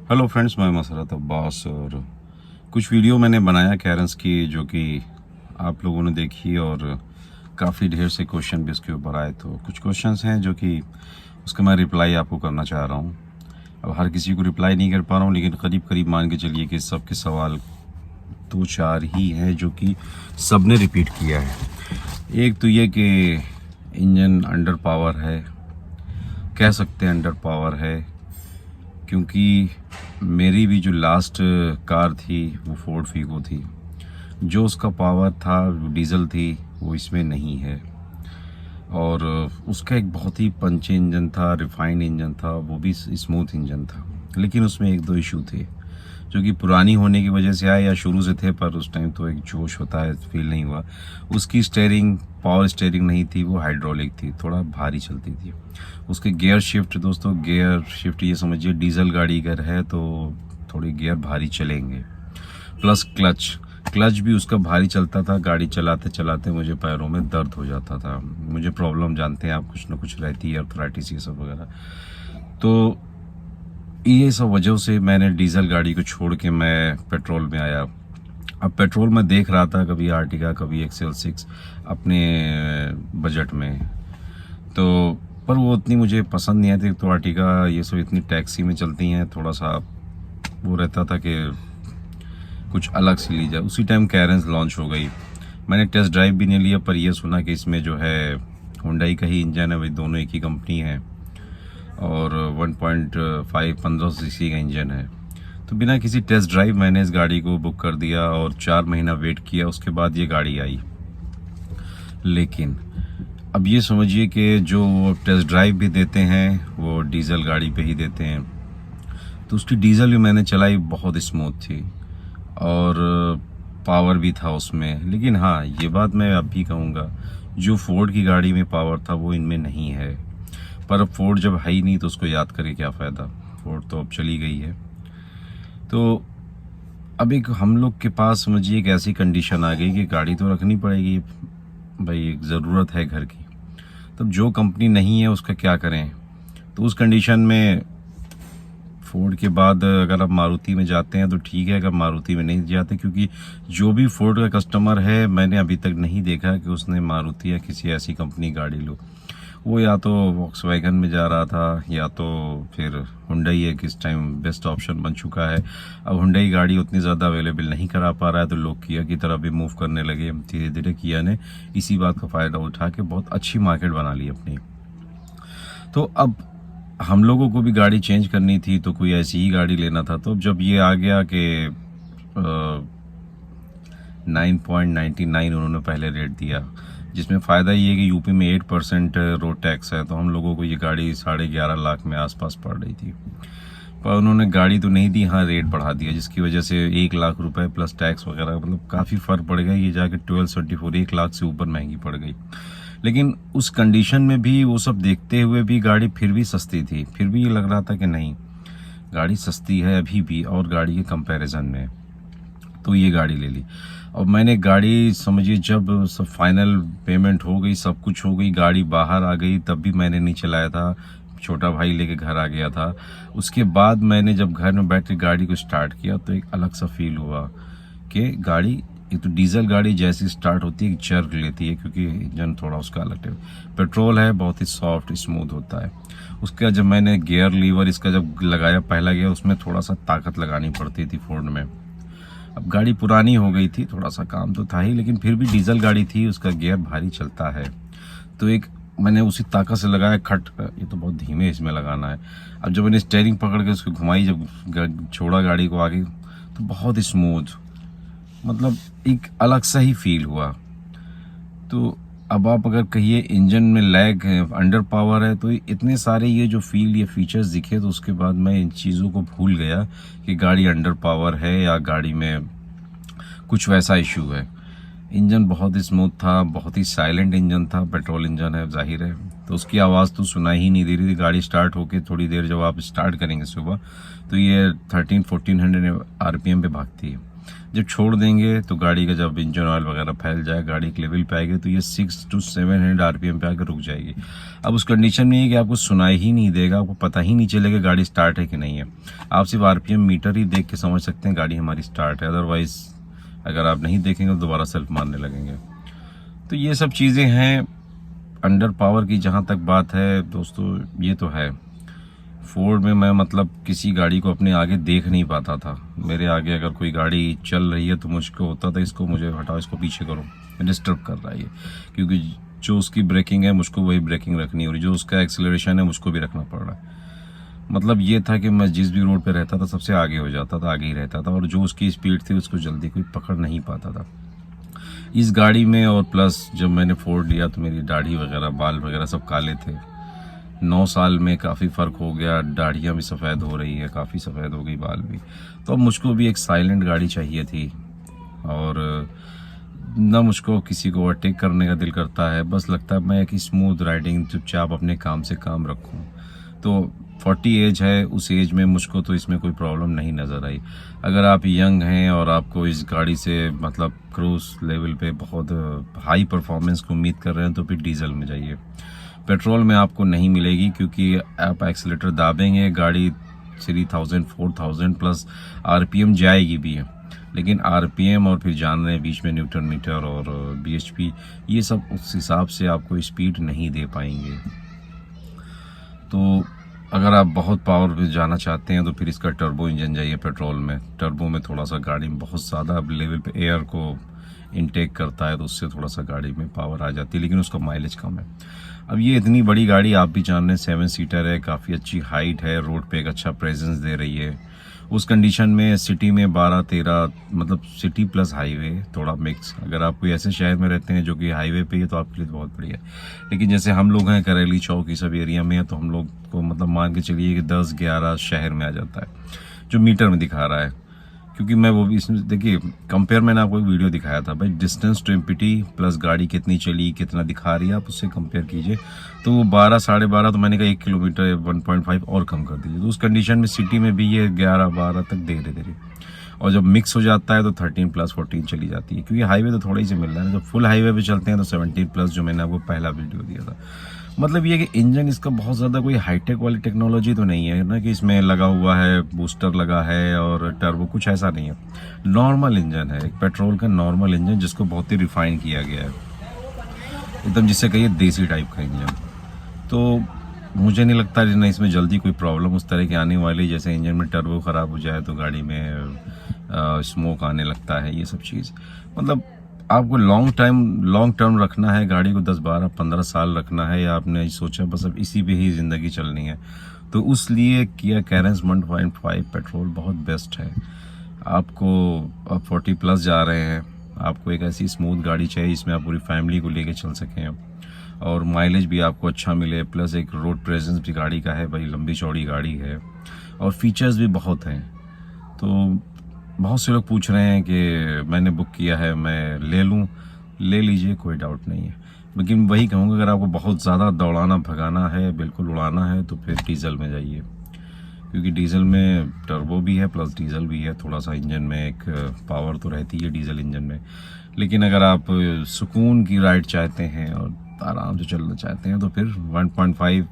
Hello friends, मैं मसरत अब्बास। और कुछ वीडियो मैंने बनाया कैरेंस की जो कि आप लोगों ने देखी और काफ़ी ढेर से क्वेश्चन भी उसके ऊपर आए। तो कुछ क्वेश्चंस हैं जो कि उसका मैं रिप्लाई आपको करना चाह रहा हूँ। अब हर किसी को रिप्लाई नहीं कर पा रहा हूँ, लेकिन करीब करीब मान के चलिए कि सबके सवाल दो चार ही हैं जो कि सब ने रिपीट किया है। एक तो ये कि इंजन अंडर पावर है, कह सकते हैं अंडर पावर है, क्योंकि मेरी भी जो लास्ट कार थी वो फोर्ड फीगो थी। जो उसका पावर था, डीजल थी, वो इसमें नहीं है। और उसका एक बहुत ही पंची इंजन था, रिफाइंड इंजन था, वो भी स्मूथ इंजन था। लेकिन उसमें एक दो इशू थे जो कि पुरानी होने की वजह से आए या शुरू से थे, पर उस टाइम तो एक जोश होता है, फील नहीं हुआ। उसकी स्टेयरिंग पावर स्टेयरिंग नहीं थी, वो हाइड्रोलिक थी, थोड़ा भारी चलती थी। उसके गियर शिफ्ट, दोस्तों गियर शिफ्ट ये समझिए डीजल गाड़ी अगर है तो थोड़ी गियर भारी चलेंगे। प्लस क्लच क्लच भी उसका भारी चलता था। गाड़ी चलाते चलाते मुझे पैरों में दर्द हो जाता था। मुझे प्रॉब्लम जानते हैं आप, कुछ ना कुछ रहती है, अर्थराइटिस ये सब वगैरह। तो ये सब वजह से मैंने डीजल गाड़ी को छोड़ के मैं पेट्रोल में आया। अब पेट्रोल में देख रहा था, कभी आर्टिगा कभी XL6 अपने बजट में। तो पर वो उतनी मुझे पसंद नहीं आती। तो आर्टिगा ये सब इतनी टैक्सी में चलती हैं, थोड़ा सा वो रहता था कि कुछ अलग से ली जाए। उसी टाइम कैरेंस लॉन्च हो गई। मैंने टेस्ट ड्राइव भी नहीं लिया, पर यह सुना कि इसमें जो है हुंडई का ही इंजन है, भाई दोनों एक ही कंपनी है, और 1.5 1500 सीसी का इंजन है। तो बिना किसी टेस्ट ड्राइव मैंने इस गाड़ी को बुक कर दिया और 4 महीना वेट किया। उसके बाद ये गाड़ी आई। लेकिन अब ये समझिए कि जो टेस्ट ड्राइव भी देते हैं वो डीजल गाड़ी पे ही देते हैं। तो उसकी डीजल भी मैंने चलाई, बहुत स्मूथ थी और पावर भी था उसमें। लेकिन हाँ, ये बात मैं अब भी कहूँगा, जो फोर्ड की गाड़ी में पावर था वो इनमें नहीं है। पर अब फोर्ड जब है ही नहीं तो उसको याद करके क्या फ़ायदा, फोर्ड तो अब चली गई है। तो अब एक हम लोग के पास समझिए एक ऐसी कंडीशन आ गई कि गाड़ी तो रखनी पड़ेगी, भाई एक ज़रूरत है घर की। तब जो कंपनी नहीं है उसका क्या करें। तो उस कंडीशन में फोर्ड के बाद अगर आप मारुति में जाते हैं तो ठीक है, अगर मारुति में नहीं जाते, क्योंकि जो भी फोर्ड का कस्टमर है मैंने अभी तक नहीं देखा कि उसने मारुति या किसी ऐसी कंपनी गाड़ी लो। वो या तो वॉक्सवैगन में जा रहा था या तो फिर हुंडई है, किस टाइम बेस्ट ऑप्शन बन चुका है। अब हुंडई गाड़ी उतनी ज़्यादा अवेलेबल नहीं करा पा रहा है, तो लोग किया की तरफ भी मूव करने लगे। धीरे धीरे किया ने इसी बात का फ़ायदा उठा के बहुत अच्छी मार्केट बना ली अपनी। तो अब हम लोगों को भी गाड़ी चेंज करनी थी, तो कोई ऐसी ही गाड़ी लेना था। तो जब ये आ गया कि 9.99 उन्होंने पहले रेट दिया, जिसमें फ़ायदा ये है कि यूपी में 8% रोड टैक्स है, तो हम लोगों को ये गाड़ी 11.5 लाख में आसपास पड़ रही थी। पर उन्होंने गाड़ी तो नहीं दी, हाँ रेट बढ़ा दिया, जिसकी वजह से 1 लाख रुपए प्लस टैक्स वगैरह, मतलब काफ़ी फ़र्क पड़ गया। ये जाके 1274 1 लाख से ऊपर महंगी पड़ गई। लेकिन उस कंडीशन में भी वो सब देखते हुए भी गाड़ी फिर भी सस्ती थी। फिर भी ये लग रहा था कि नहीं, गाड़ी सस्ती है अभी भी और गाड़ी के कंपैरिजन में, तो ये गाड़ी ले ली। और मैंने गाड़ी समझिए जब सब फाइनल पेमेंट हो गई, सब कुछ हो गई, गाड़ी बाहर आ गई, तब भी मैंने नहीं चलाया था, छोटा भाई लेके घर आ गया था। उसके बाद मैंने जब घर में बैठ के गाड़ी को स्टार्ट किया तो एक अलग सा फील हुआ कि गाड़ी, एक तो डीजल गाड़ी जैसी स्टार्ट होती है एक जर्क लेती है, क्योंकि इंजन थोड़ा उसका अलग है। पेट्रोल है, बहुत ही सॉफ्ट स्मूथ होता है। उसका जब मैंने गियर लीवर इसका जब लगाया पहला गियर, उसमें थोड़ा सा ताकत लगानी पड़ती थी फोर्ड में। अब गाड़ी पुरानी हो गई थी, थोड़ा सा काम तो था ही, लेकिन फिर भी डीजल गाड़ी थी, उसका गियर भारी चलता है। तो एक मैंने उसी ताकत से लगाया, खट, ये तो बहुत धीमे इसमें लगाना है। अब जब मैंने स्टेयरिंग पकड़ के उसको घुमाई, जब छोड़ा गाड़ी को आगे, तो बहुत स्मूथ, मतलब एक अलग सा ही फील हुआ। तो अब आप अगर कहिए इंजन में लैग है, अंडर पावर है, तो इतने सारे ये जो फील, ये फीचर्स दिखे, तो उसके बाद मैं इन चीज़ों को भूल गया कि गाड़ी अंडर पावर है या गाड़ी में कुछ वैसा इशू है। इंजन बहुत स्मूथ था, बहुत ही साइलेंट इंजन था, पेट्रोल इंजन है जाहिर है, तो उसकी आवाज़ तो सुनाई ही नहीं दे रही थी। गाड़ी स्टार्ट होके थोड़ी देर जब आप स्टार्ट करेंगे सुबह, तो ये 1300-1400 RPM पे भागती है। जब छोड़ देंगे तो गाड़ी का जब इंजन ऑयल वगैरह फैल जाए, गाड़ी एक लेवल पे आएगी तो ये 600 to 700 RPM पे आकर रुक जाएगी। अब उस कंडीशन में ये कि आपको सुनाई ही नहीं देगा, आपको पता ही नहीं चलेगा गाड़ी स्टार्ट है कि नहीं है। आप सिर्फ RPM मीटर ही देख के समझ सकते हैं गाड़ी हमारी स्टार्ट है, अदरवाइज अगर आप नहीं देखेंगे तो दोबारा सेल्फ मारने लगेंगे। तो ये सब चीज़ें हैं। अंडर पावर की जहाँ तक बात है दोस्तों, ये तो है। फोर्ड में मैं मतलब किसी गाड़ी को अपने आगे देख नहीं पाता था। मेरे आगे अगर कोई गाड़ी चल रही है तो मुझको होता था इसको मुझे हटाओ, इसको पीछे करो, डिस्टर्ब कर रहा है ये, क्योंकि जो उसकी ब्रेकिंग है मुझको वही ब्रेकिंग रखनी है और जो उसका एक्सेलरेशन है मुझको भी रखना पड़ रहा है। मतलब ये था कि मैं जिस भी रोड पे रहता था सबसे आगे हो जाता था, आगे ही रहता था, और जो उसकी स्पीड थी उसको जल्दी कोई पकड़ नहीं पाता था इस गाड़ी में। और प्लस जब मैंने फोर्ड लिया तो मेरी दाढ़ी वगैरह, बाल वगैरह सब काले थे। 9 साल में काफ़ी फ़र्क हो गया, दाढ़ियाँ भी सफ़ेद हो रही है, काफ़ी सफ़ेद हो गई, बाल भी। तो अब मुझको भी एक साइलेंट गाड़ी चाहिए थी और ना मुझको किसी को ओवरटेक करने का दिल करता है, बस लगता है मैं एक स्मूथ राइडिंग चुपचाप अपने काम से काम रखूं। तो 40 एज है, उस एज में मुझको तो इसमें कोई प्रॉब्लम नहीं नज़र आई। अगर आप यंग हैं और आपको इस गाड़ी से मतलब क्रूज लेवल पे बहुत हाई परफॉर्मेंस की उम्मीद कर रहे हैं तो फिर डीजल में जाइए। पेट्रोल में आपको नहीं मिलेगी, क्योंकि आप एक्सीलेटर दाबेंगे गाड़ी 3000 4000 प्लस RPM जाएगी भी है, लेकिन RPM और फिर जान रहे हैं बीच में न्यूटन मीटर और BHP, ये सब उस हिसाब से आपको स्पीड नहीं दे पाएंगे। तो अगर आप बहुत पावर पे जाना चाहते हैं तो फिर इसका टर्बो इंजन जाइए पेट्रोल में। टर्बो में थोड़ा सा गाड़ी में बहुत ज़्यादा लेवल पे एयर को इनटेक करता है, तो उससे थोड़ा सा गाड़ी में पावर आ जाती है, लेकिन उसका माइलेज कम है। अब ये इतनी बड़ी गाड़ी आप भी जान रहे हैं, 7 सीटर है, काफ़ी अच्छी हाइट है, रोड पे एक अच्छा प्रेजेंस दे रही है। उस कंडीशन में सिटी में 12-13 मतलब सिटी प्लस हाईवे थोड़ा मिक्स। अगर आप कोई ऐसे शहर में रहते हैं जो कि हाईवे पे है तो आपके लिए बहुत बढ़िया है, लेकिन जैसे हम लोग हैं करेली चौक, ये सब एरिया में है, तो हम लोग को मतलब मान के चलिए कि 10-11 शहर में आ जाता है जो मीटर में दिखा रहा है। क्योंकि मैं वो भी इसमें देखिए कंपेयर, मैंने आपको एक वीडियो दिखाया था भाई, डिस्टेंस टू एम्पिटी प्लस गाड़ी कितनी चली कितना दिखा रही है, आप उससे कंपेयर कीजिए। तो वो 12-12.5, तो मैंने कहा 1 किलोमीटर 1.5 और कम कर दीजिए। तो उस कंडीशन में सिटी में भी ये 11-12 तक दे रहे, और जब मिक्स हो जाता है तो 13 प्लस 14 चली जाती है, क्योंकि हाईवे तो थोड़ा ही से मिल रहा है। जब फुल हाईवे पे चलते हैं तो 17 प्लस, जो मैंने आपको पहला वीडियो दिया था। मतलब ये कि इंजन इसका बहुत ज़्यादा कोई हाईटेक वाली टेक्नोलॉजी तो नहीं है ना, कि इसमें लगा हुआ है बूस्टर लगा है और टर्बो, कुछ ऐसा नहीं है। नॉर्मल इंजन है, एक पेट्रोल का नॉर्मल इंजन जिसको बहुत ही रिफाइन किया गया है, एकदम जिससे कहिए देसी टाइप का इंजन। तो मुझे नहीं लगता ना इसमें जल्दी कोई प्रॉब्लम उस तरह की आने वाली, जैसे इंजन में टर्बो ख़राब हो जाए तो गाड़ी में स्मोक आने लगता है, ये सब चीज़। मतलब आपको लॉन्ग टर्म रखना है गाड़ी को, 10-12-15 साल रखना है, या आपने सोचा बस अब इसी पे ही ज़िंदगी चलनी है, तो उस लिए किया कैरेंस 1.5 पेट्रोल बहुत बेस्ट है। आपको अब 40 प्लस जा रहे हैं, आपको एक ऐसी स्मूथ गाड़ी चाहिए जिसमें आप पूरी फैमिली को लेके चल सकें और माइलेज भी आपको अच्छा मिले, प्लस एक रोड प्रेजेंस भी गाड़ी का है भाई, लंबी चौड़ी गाड़ी है और फीचर्स भी बहुत हैं। तो बहुत से लोग पूछ रहे हैं कि मैंने बुक किया है, मैं ले लूं, ले लीजिए, कोई डाउट नहीं है। लेकिन वही कहूँगा, अगर आपको बहुत ज़्यादा दौड़ाना भगाना है, बिल्कुल उड़ाना है, तो फिर डीजल में जाइए, क्योंकि डीजल में टर्बो भी है प्लस डीजल भी है। थोड़ा सा इंजन में एक पावर तो रहती है डीजल इंजन में, लेकिन अगर आप सुकून की राइड चाहते हैं और आराम से चलना चाहते हैं तो फिर 1.5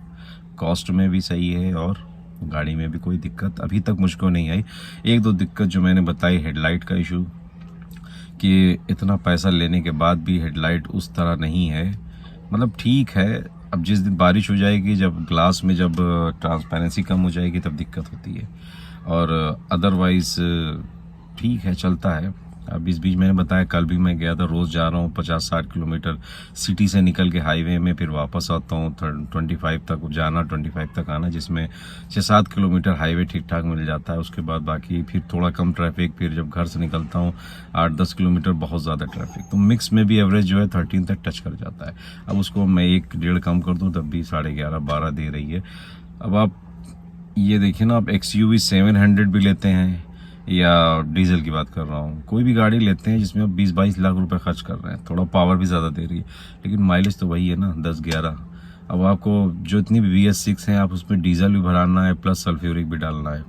कॉस्ट में भी सही है और गाड़ी में भी कोई दिक्कत अभी तक मुझको नहीं आई। 1-2 दिक्कत जो मैंने बताई, हेडलाइट का इशू, कि इतना पैसा लेने के बाद भी हेडलाइट उस तरह नहीं है, मतलब ठीक है। अब जिस दिन बारिश हो जाएगी, जब ग्लास में जब ट्रांसपेरेंसी कम हो जाएगी तब दिक्कत होती है, और अदरवाइज़ ठीक है, चलता है। अब इस बीच मैंने बताया कल भी मैं गया था, रोज़ जा रहा हूँ 50-60 किलोमीटर सिटी से निकल के हाईवे में, फिर वापस आता हूँ 25 तक जाना, 25 तक आना, जिसमें 6-7 किलोमीटर हाईवे ठीक ठाक मिल जाता है। उसके बाद बाकी फिर थोड़ा कम ट्रैफिक, फिर जब घर से निकलता हूँ 8-10 किलोमीटर बहुत ज़्यादा ट्रैफिक, तो मिक्स में भी एवरेज जो है 13 तक टच कर जाता है। अब उसको मैं 1-1.5 कम कर दूँ तब भी 11:30-12 दे रही है। अब आप ये देखिए ना, आप XUV 700 भी लेते हैं, या डीजल की बात कर रहा हूँ, कोई भी गाड़ी लेते हैं जिसमें आप 20-22 लाख रुपए खर्च कर रहे हैं, थोड़ा पावर भी ज़्यादा दे रही है, लेकिन माइलेज तो वही है ना 10-11। अब आपको जो इतनी भी BS6 हैं, आप उसमें डीजल भी भराना है प्लस सल्फ्यूरिक भी डालना है,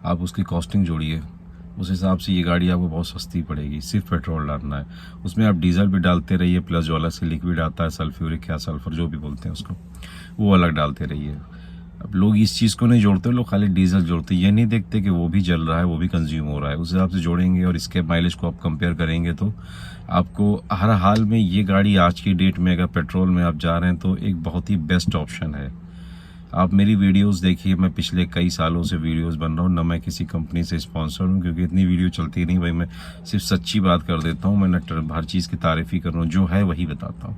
आप उसकी कॉस्टिंग जोड़िए, उस हिसाब से ये गाड़ी आपको बहुत सस्ती पड़ेगी। सिर्फ पेट्रोल डालना है, उसमें आप डीजल भी डालते रहिए, प्लस जो अलग से लिक्विड आता है सल्फ्यूरिक या सल्फर जो भी बोलते हैं उसको, वो अलग डालते रहिए। अब लोग इस चीज़ को नहीं जोड़ते, लोग खाली डीजल जोड़ते, ये नहीं देखते कि वो भी जल रहा है, वो भी कंज्यूम हो रहा है। उस हिसाब से जोड़ेंगे और इसके माइलेज को आप कंपेयर करेंगे तो आपको हर हाल में ये गाड़ी आज की डेट में अगर पेट्रोल में आप जा रहे हैं तो एक बहुत ही बेस्ट ऑप्शन है। आप मेरी वीडियोस देखिए, मैं पिछले कई सालों से वीडियोस बन रहा हूँ, ना मैं किसी कंपनी से स्पॉन्सर हूँ, क्योंकि इतनी वीडियो चलती नहीं भाई। मैं सिर्फ सच्ची बात कर देता हूँ, मैं न हर चीज़ की तारीफ़ ही कर रहा हूँ, जो है वही बताता हूँ।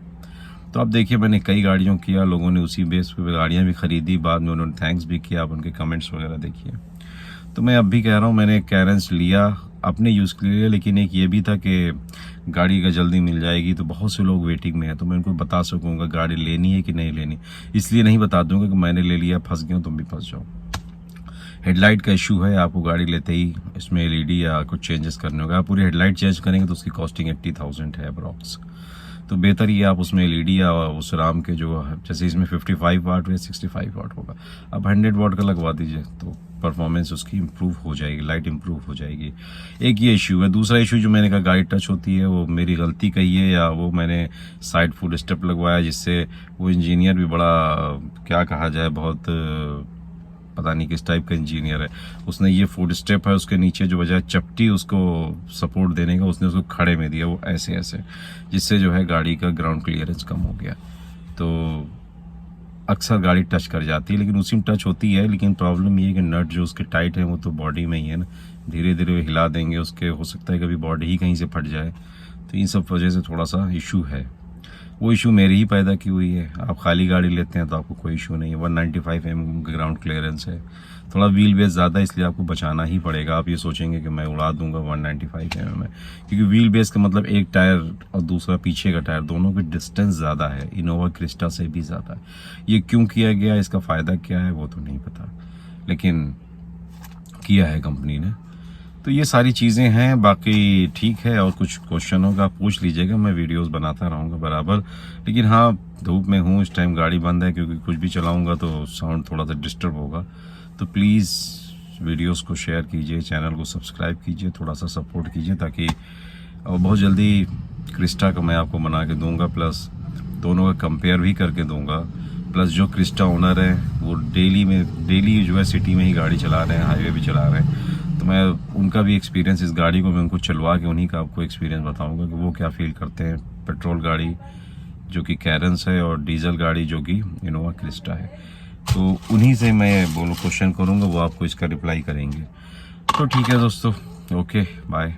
तो आप देखिए, मैंने कई गाड़ियों किया, लोगों ने उसी बेस पे गाड़ियाँ भी खरीदी, बाद में उन्होंने थैंक्स भी किया, आप उनके कमेंट्स वगैरह देखिए। तो मैं अब भी कह रहा हूँ, मैंने कैरेंस लिया अपने यूज़ के लिए, लेकिन एक ये भी था कि गाड़ी का जल्दी मिल जाएगी, तो बहुत से लोग वेटिंग में हैं, तो मैं उनको बता सकूँगा गाड़ी लेनी है कि नहीं लेनी। इसलिए नहीं बता दूँगा कि मैंने ले लिया, फंस गया, तुम भी फंस जाओ। हेडलाइट का इशू है, आपको गाड़ी लेते ही इसमें एलईडी या कुछ चेंजेस करने होगा। आप पूरी हेडलाइट चेंज करेंगे तो उसकी कॉस्टिंग 80,000 है अप्रॉक्स। तो बेहतर ये आप उसमें एलईडी या उस राम के जो जैसे इसमें 55 वाट या 65 वाट होगा, अब 100 वाट का लगवा दीजिए, तो परफॉर्मेंस उसकी इम्प्रूव हो जाएगी, लाइट इम्प्रूव हो जाएगी। एक ये इशू है। दूसरा इशू जो मैंने कहा गाड़ी टच होती है, वो मेरी गलती कही है या वो मैंने साइड फुट स्टेप लगवाया, जिससे वो इंजीनियर भी बड़ा क्या कहा जाए, बहुत पता नहीं किस टाइप का इंजीनियर है, उसने ये फुट स्टेप है उसके नीचे जो बजाय चपटी उसको सपोर्ट देने का, उसने उसको खड़े में दिया, वो ऐसे ऐसे, जिससे जो है गाड़ी का ग्राउंड क्लियरेंस कम हो गया। तो अक्सर गाड़ी टच कर जाती है, लेकिन उसी में टच होती है, लेकिन प्रॉब्लम ये है कि नट जो उसके टाइट है वो तो बॉडी में ही है ना, धीरे धीरे हिला देंगे उसके, हो सकता है कभी बॉडी ही कहीं से फट जाए। तो इन सब वजह से थोड़ा सा इशू है। वो इशू मेरी ही पैदा की हुई है। आप खाली गाड़ी लेते हैं तो आपको कोई इशू नहीं है। 195 mm ग्राउंड क्लियरेंस है, थोड़ा व्हील बेस ज़्यादा, इसलिए आपको बचाना ही पड़ेगा। आप ये सोचेंगे कि मैं उड़ा दूंगा 195 mm में, क्योंकि व्हील बेस का मतलब एक टायर और दूसरा पीछे का टायर, दोनों की डिस्टेंस ज़्यादा है, इनोवा क्रिस्टा से भी ज़्यादा है। ये क्यों किया गया, इसका फ़ायदा क्या है वो तो नहीं पता, लेकिन किया है कंपनी ने। तो ये सारी चीज़ें हैं, बाकी ठीक है। और कुछ क्वेश्चन होगा आप पूछ लीजिएगा, मैं वीडियोस बनाता रहूँगा बराबर। लेकिन हाँ, धूप में हूँ इस टाइम, गाड़ी बंद है, क्योंकि कुछ भी चलाऊँगा तो साउंड थोड़ा सा डिस्टर्ब होगा। तो प्लीज़ वीडियोस को शेयर कीजिए, चैनल को सब्सक्राइब कीजिए, थोड़ा सा सपोर्ट कीजिए, ताकि और बहुत जल्दी क्रिस्टा का मैं आपको बना के दूँगा, प्लस दोनों का कंपेयर भी करके दूँगा। प्लस जो क्रिस्टा ओनर है वो डेली जो है सिटी में ही गाड़ी चला रहे हैं, हाईवे भी चला रहे हैं, तो मैं उनका भी एक्सपीरियंस, इस गाड़ी को मैं उनको चलवा के उन्हीं का आपको एक्सपीरियंस बताऊंगा कि वो क्या फील करते हैं पेट्रोल गाड़ी जो कि कैरेंस है और डीजल गाड़ी जो कि इनोवा क्रिस्टा है। तो उन्हीं से मैं क्वेश्चन करूंगा, वो आपको इसका रिप्लाई करेंगे। तो ठीक है दोस्तों, ओके बाय।